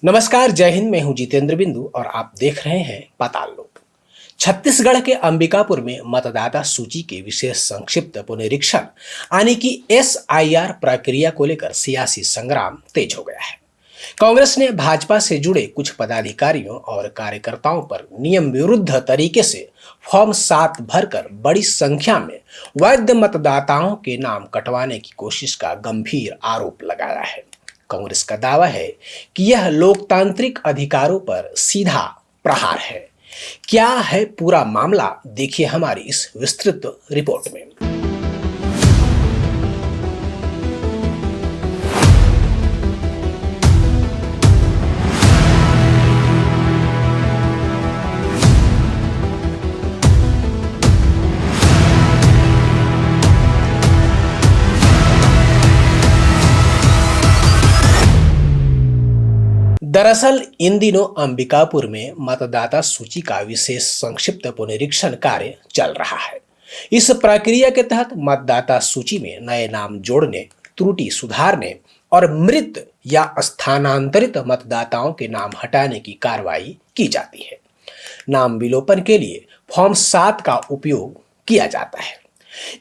नमस्कार, जय हिंद। मैं हूं जितेंद्र बिंदु और आप देख रहे हैं पाताल लोक। छत्तीसगढ़ के अंबिकापुर में मतदाता सूची के विशेष संक्षिप्त पुनरीक्षण यानी कि एसआईआर प्रक्रिया को लेकर सियासी संग्राम तेज हो गया है। कांग्रेस ने भाजपा से जुड़े कुछ पदाधिकारियों और कार्यकर्ताओं पर नियम विरुद्ध तरीके से फॉर्म 7 भरकर बड़ी संख्या में वैध मतदाताओं के नाम कटवाने की कोशिश का गंभीर आरोप लगाया है। कांग्रेस का दावा है कि यह लोकतांत्रिक अधिकारों पर सीधा प्रहार है। क्या है पूरा मामला, देखिए हमारी इस विस्तृत रिपोर्ट में। दरअसल इन दिनों अंबिकापुर में मतदाता सूची का विशेष संक्षिप्त पुनरीक्षण कार्य चल रहा है। इस प्रक्रिया के तहत मतदाता सूची में नए नाम जोड़ने, त्रुटि सुधारने और मृत या स्थानांतरित मतदाताओं के नाम हटाने की कार्रवाई की जाती है। नाम विलोपन के लिए फॉर्म 7 का उपयोग किया जाता है।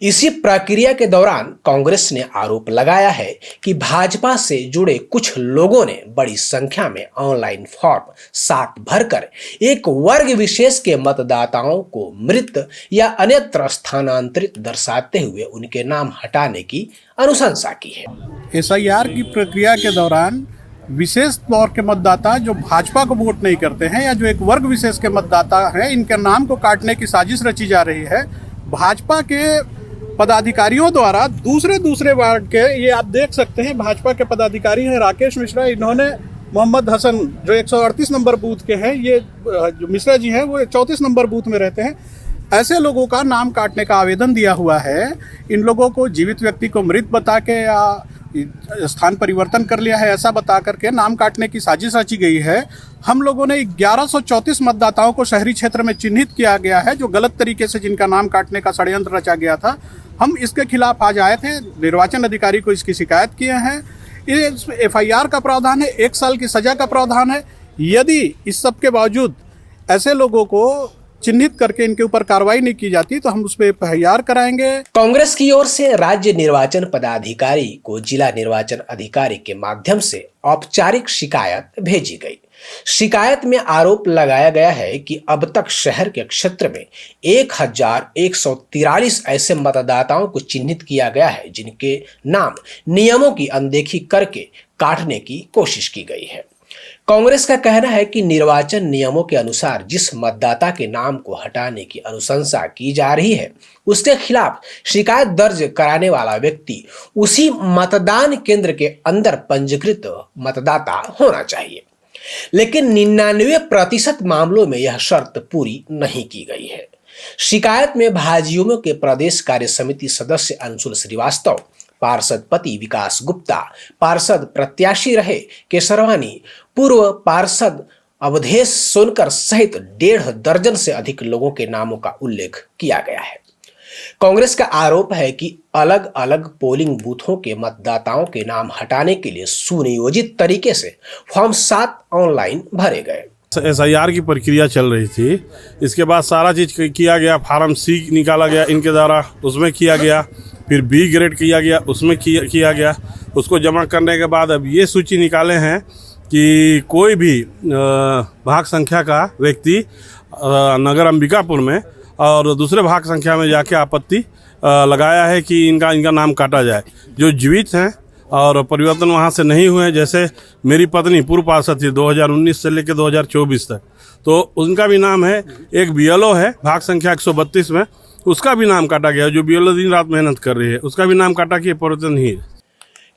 इसी प्रक्रिया के दौरान कांग्रेस ने आरोप लगाया है कि भाजपा से जुड़े कुछ लोगों ने बड़ी संख्या में ऑनलाइन फॉर्म 7 भरकर एक वर्ग विशेष के मतदाताओं को मृत या अन्यत्र स्थानांतरित दर्शाते हुए उनके नाम हटाने की अनुशंसा की है। एसआईआर की प्रक्रिया के दौरान विशेष तौर के मतदाता जो भाजपा को वोट नहीं करते हैं या जो एक वर्ग विशेष के मतदाता हैं, इनके नाम को काटने की साजिश रची जा रही है। भाजपा के पदाधिकारियों द्वारा दूसरे वार्ड के, ये आप देख सकते हैं, भाजपा के पदाधिकारी हैं राकेश मिश्रा, इन्होंने मोहम्मद हसन जो 138 नंबर बूथ के हैं, ये जो मिश्रा जी हैं वो 34 नंबर बूथ में रहते हैं, ऐसे लोगों का नाम काटने का आवेदन दिया हुआ है। इन लोगों को जीवित व्यक्ति को मृत बता के या स्थान परिवर्तन कर लिया है ऐसा बता करके नाम काटने की साजिश रची गई है। हम लोगों ने 1134 मतदाताओं को शहरी क्षेत्र में चिन्हित किया गया है जो गलत तरीके से जिनका नाम काटने का षड्यंत्र रचा गया था। हम इसके खिलाफ आज आए थे, निर्वाचन अधिकारी को इसकी शिकायत किए हैं। ये एफआईआर का प्रावधान है, 1 साल की सजा का प्रावधान है। यदि इस सब के बावजूद ऐसे लोगों को चिन्हित करके इनके ऊपर कार्रवाई नहीं की जाती तो हम उस पर एफआईआर कराएंगे। कांग्रेस की ओर से राज्य निर्वाचन पदाधिकारी को जिला निर्वाचन अधिकारी के माध्यम से औपचारिक शिकायत भेजी गई। शिकायत में आरोप लगाया गया है कि अब तक शहर के क्षेत्र में 1143 ऐसे मतदाताओं को चिन्हित किया गया है जिनके नाम नियमों की अनदेखी करके काटने की कोशिश की गई है। कांग्रेस का कहना है कि निर्वाचन नियमों के अनुसार जिस मतदाता के नाम को हटाने की अनुशंसा की जा रही है उसके खिलाफ शिकायत दर्ज कराने वाला व्यक्ति उसी मतदान केंद्र के अंदर पंजीकृत मतदाता होना चाहिए। लेकिन 99% मामलों में यह शर्त पूरी नहीं की गई है। शिकायत में भाजयुमो के प्रदेश कार्य समिति सदस्य अंशुल श्रीवास्तव, पार्षद पति विकास गुप्ता, पार्षद प्रत्याशी रहे केशरवानी, पूर्व पार्षद अवधेश सोनकर सहित 1.5 दर्जन से अधिक लोगों के नामों का उल्लेख किया गया है। कांग्रेस का आरोप है कि अलग अलग पोलिंग बूथों के मतदाताओं के नाम हटाने के लिए सुनियोजित तरीके से फॉर्म 7 ऑनलाइन भरे गए। एसआईआर की प्रक्रिया चल रही थी, इसके बाद सारा चीज किया गया। फार्म सी निकाला गया इनके द्वारा, उसमें किया गया, फिर बी ग्रेड किया गया, उसमें किया गया। उसको जमा करने के बाद अब ये सूची निकाले हैं कि कोई भी भाग संख्या का व्यक्ति नगर अंबिकापुर में और दूसरे भाग संख्या में जाके आपत्ति लगाया है कि इनका नाम काटा जाए। जो जीवित हैं और परिवर्तन वहाँ से नहीं हुए, जैसे मेरी पत्नी पूर्व पार्षद थी 2019 से लेकर 2024 तक, तो उनका भी नाम है। एक बीएलओ है भाग संख्या 132 में, उसका भी नाम काटा गया। जो बीएलओ दिन रात मेहनत कर रही है उसका भी नाम काटा कि परिवर्तन नहीं है।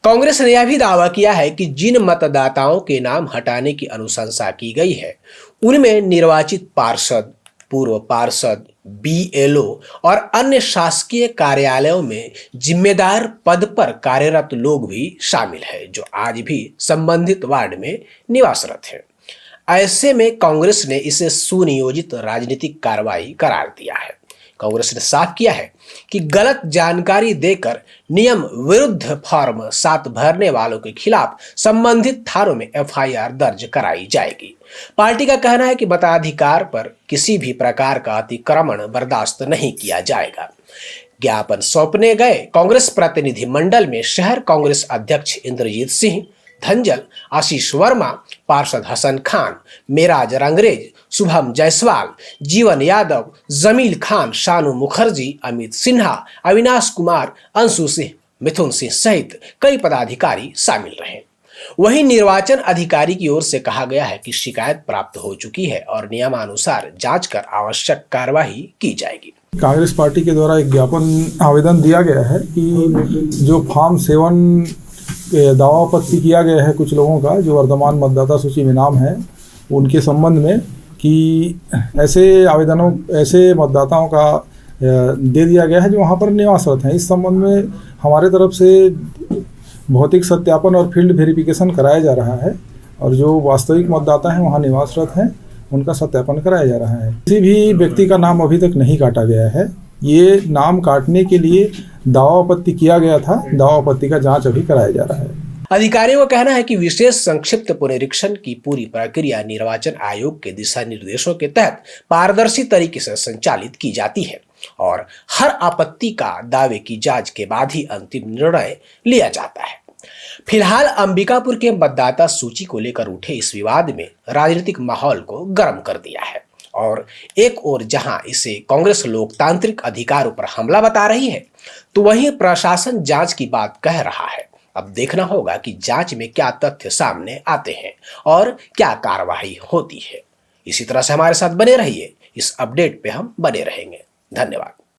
कांग्रेस ने यह भी दावा किया है कि जिन मतदाताओं के नाम हटाने की अनुशंसा की गई है उनमें निर्वाचित पार्षद, पूर्व पार्षद, बीएलओ और अन्य शासकीय कार्यालयों में जिम्मेदार पद पर कार्यरत लोग भी शामिल हैं जो आज भी संबंधित वार्ड में निवासरत हैं। ऐसे में कांग्रेस ने इसे सुनियोजित राजनीतिक कार्रवाई करार दिया है। कांग्रेस ने साफ किया है कि गलत जानकारी देकर नियम विरुद्ध फॉर्म 7 भरने वालों के खिलाफ संबंधित थानों में एफआईआर दर्ज कराई जाएगी। पार्टी का कहना है कि मताधिकार पर किसी भी प्रकार का अतिक्रमण बर्दाश्त नहीं किया जाएगा। ज्ञापन सौंपने गए कांग्रेस प्रतिनिधि मंडल में शहर कांग्रेस अध्यक्ष इंद्रजीत सिंह धंजल, आशीष वर्मा, पार्षद हसन खान, मेराज रंगरेज, शुभम जायसवाल, जीवन यादव, जमील खान, शानू मुखर्जी, अमित सिन्हा, अविनाश कुमार, अंशु सिंह, मिथुन सिंह सहित कई पदाधिकारी शामिल रहे। वहीं निर्वाचन अधिकारी की ओर से कहा गया है कि शिकायत प्राप्त हो चुकी है और नियमानुसार जांच कर आवश्यक कार्यवाही की जाएगी। कांग्रेस पार्टी के द्वारा एक ज्ञापन आवेदन दिया गया है कि जो फॉर्म 7 दावा आपत्ति किया गया है कुछ लोगों का जो वर्तमान मतदाता सूची में नाम है, उनके संबंध में कि ऐसे मतदाताओं का दे दिया गया है जो वहाँ पर निवासरत हैं। इस संबंध में हमारे तरफ से भौतिक सत्यापन और फील्ड वेरिफिकेशन कराया जा रहा है और जो वास्तविक मतदाता हैं वहाँ निवासरत हैं उनका सत्यापन कराया जा रहा है। किसी भी व्यक्ति का नाम अभी तक नहीं काटा गया है। ये नाम काटने के लिए दावा आपत्ति किया गया था। दावा आपत्ति का जांच अभी कराया जा रहा है। अधिकारियों का कहना है कि विशेष संक्षिप्त पुनरीक्षण की पूरी प्रक्रिया निर्वाचन आयोग के दिशा निर्देशों के तहत पारदर्शी तरीके से संचालित की जाती है और हर आपत्ति का दावे की जांच के बाद ही अंतिम निर्णय लिया जाता है। फिलहाल अंबिकापुर के मतदाता सूची को लेकर उठे इस विवाद में राजनीतिक माहौल को गर्म कर दिया है और एक ओर जहां इसे कांग्रेस लोकतांत्रिक अधिकारों पर हमला बता रही है, तो वहीं प्रशासन जांच की बात कह रहा है। अब देखना होगा कि जांच में क्या तथ्य सामने आते हैं और क्या कार्रवाई होती है। इसी तरह से हमारे साथ बने रहिए। इस अपडेट पे हम बने रहेंगे। धन्यवाद।